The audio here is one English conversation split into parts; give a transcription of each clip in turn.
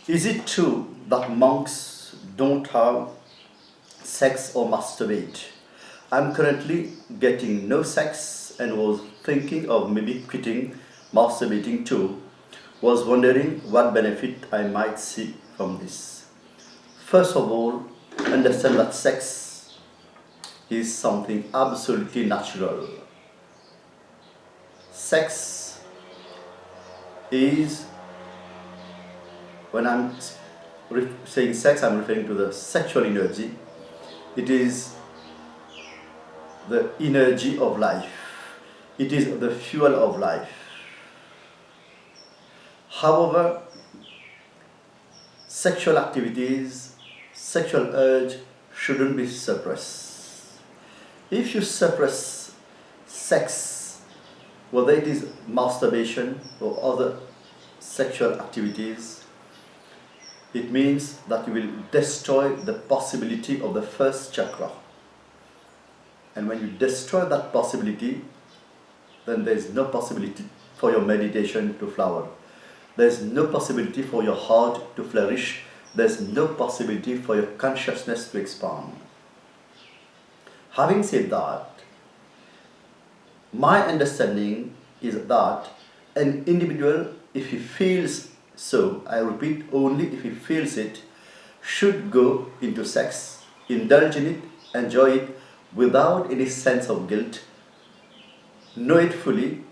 Is it true that monks don't have sex or masturbate? I'm currently getting no sex and was thinking of maybe quitting masturbating too. Was wondering what benefit I might see from this. First of all, understand that sex is something absolutely natural. Sex is, when I'm saying sex, I'm referring to the sexual energy. It is the energy of life. It is the fuel of life. However, sexual activities, sexual urge shouldn't be suppressed. If you suppress sex, whether it is masturbation or other sexual activities, it means that you will destroy the possibility of the first chakra. And when you destroy that possibility, then there is no possibility for your meditation to flower. There is no possibility for your heart to flourish. There is no possibility for your consciousness to expand. Having said that, my understanding is that an individual, if he feels so, I repeat, only if he feels it, should go into sex, indulge in it, enjoy it without any sense of guilt, know it fully,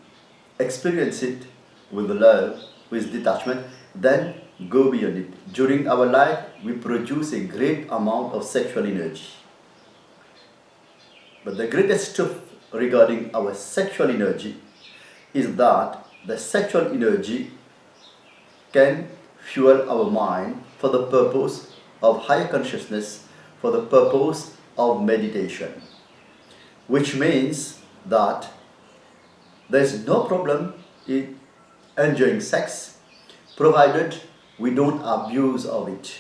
experience it with love, with detachment, then go beyond it. During our life, we produce a great amount of sexual energy. But the greatest truth regarding our sexual energy is that the sexual energy can fuel our mind for the purpose of higher consciousness, for the purpose of meditation. Which means that there is no problem in enjoying sex, provided we don't abuse of it,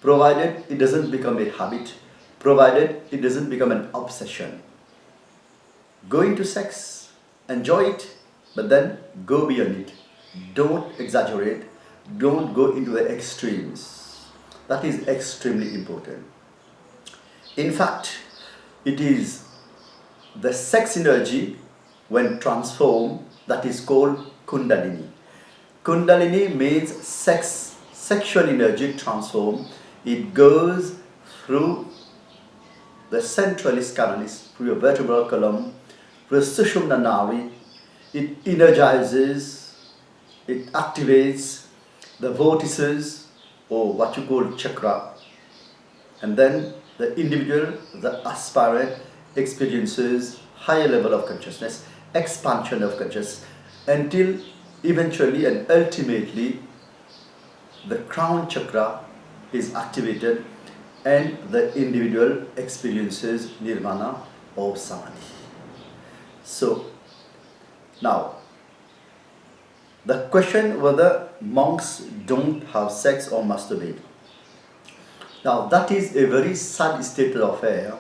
provided it doesn't become a habit, provided it doesn't become an obsession. Go into sex, enjoy it, but then go beyond it. Don't exaggerate, don't go into the extremes. That is extremely important. In fact, it is the sex energy, when transformed, that is called Kundalini. Kundalini means sexual energy transformed. It goes through the centralis canalis, through your vertebral column, through the Sushumna Nadi. It energizes, it activates the vortices, or what you call chakra, and then the individual, the aspirant, experiences higher level of consciousness, expansion of consciousness, until eventually and ultimately the crown chakra is activated and the individual experiences nirvana or samadhi. So now, the question whether monks don't have sex or masturbate. Now that is a very sad state of affair,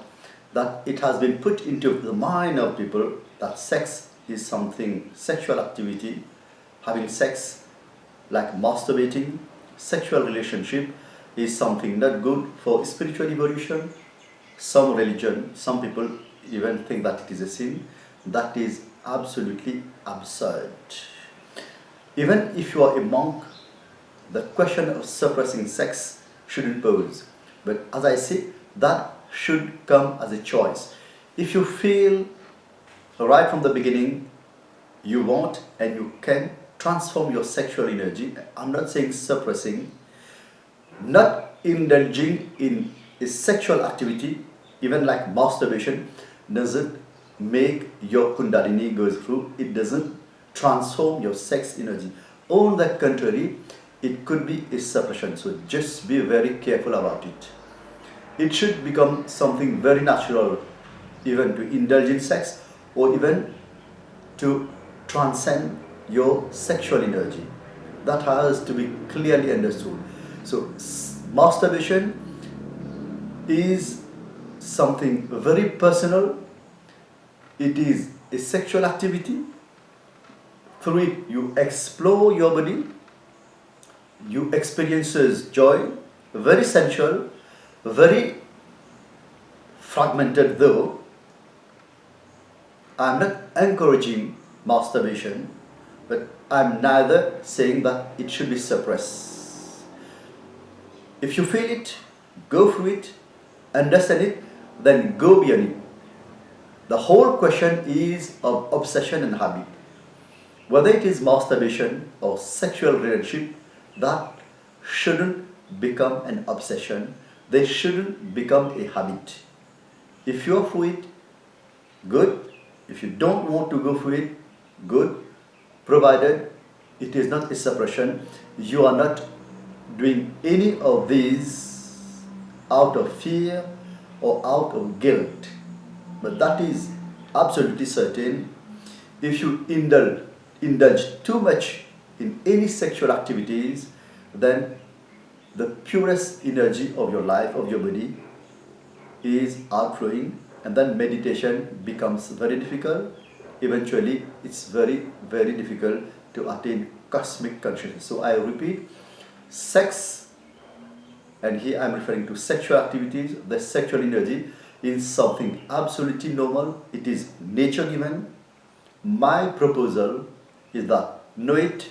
that it has been put into the mind of people that sex is something, sexual activity, having sex like masturbating, sexual relationship is something not good for spiritual evolution. Some religion, some people even think that it is a sin. That is absolutely absurd. Even if you are a monk, the question of suppressing sex shouldn't pose. But as I say, that should come as a choice. If you feel right from the beginning you want and you can transform your sexual energy, I'm not saying suppressing, not indulging in a sexual activity, even like masturbation, doesn't make your Kundalini go through, it doesn't transform your sex energy. On the contrary, it could be a suppression. So just be very careful about it. It should become something very natural, even to indulge in sex or even to transcend your sexual energy. That has to be clearly understood. So masturbation is something very personal. It is a sexual activity. Through it you explore your body, you experiences joy, very sensual, very fragmented though. I'm not encouraging masturbation, but I'm neither saying that it should be suppressed. If you feel it, go through it, understand it, then go beyond it. The whole question is of obsession and habit. Whether it is masturbation or sexual relationship, that shouldn't become an obsession. They shouldn't become a habit. If you're through it, good. If you don't want to go through it, good. Provided it is not a suppression, you are not doing any of these out of fear or out of guilt. But that is absolutely certain. If you indulge too much in any sexual activities, then the purest energy of your life, of your body, is outflowing, and then meditation becomes very difficult. Eventually, it's very, very difficult to attain cosmic consciousness. So I repeat, sex, and here I'm referring to sexual activities, the sexual energy is something absolutely normal. It is nature given. My proposal is that know it,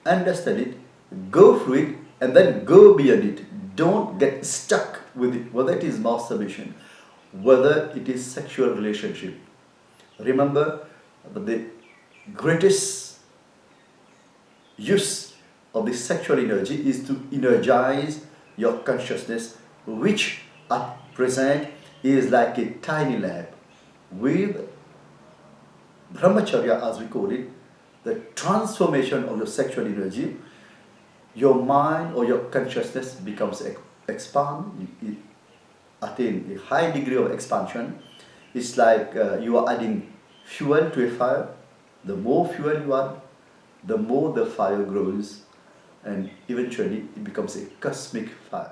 understand it, go through it, and then go beyond it. Don't get stuck with it, whether it is masturbation, whether it is sexual relationship. Remember that the greatest use of the sexual energy is to energize your consciousness, which at present is like a tiny lamp. With brahmacharya, as we call it, the transformation of your sexual energy, your mind or your consciousness becomes expand. You attain a high degree of expansion. It's like you are adding fuel to a fire. The more fuel you add, the more the fire grows, and eventually it becomes a cosmic fire.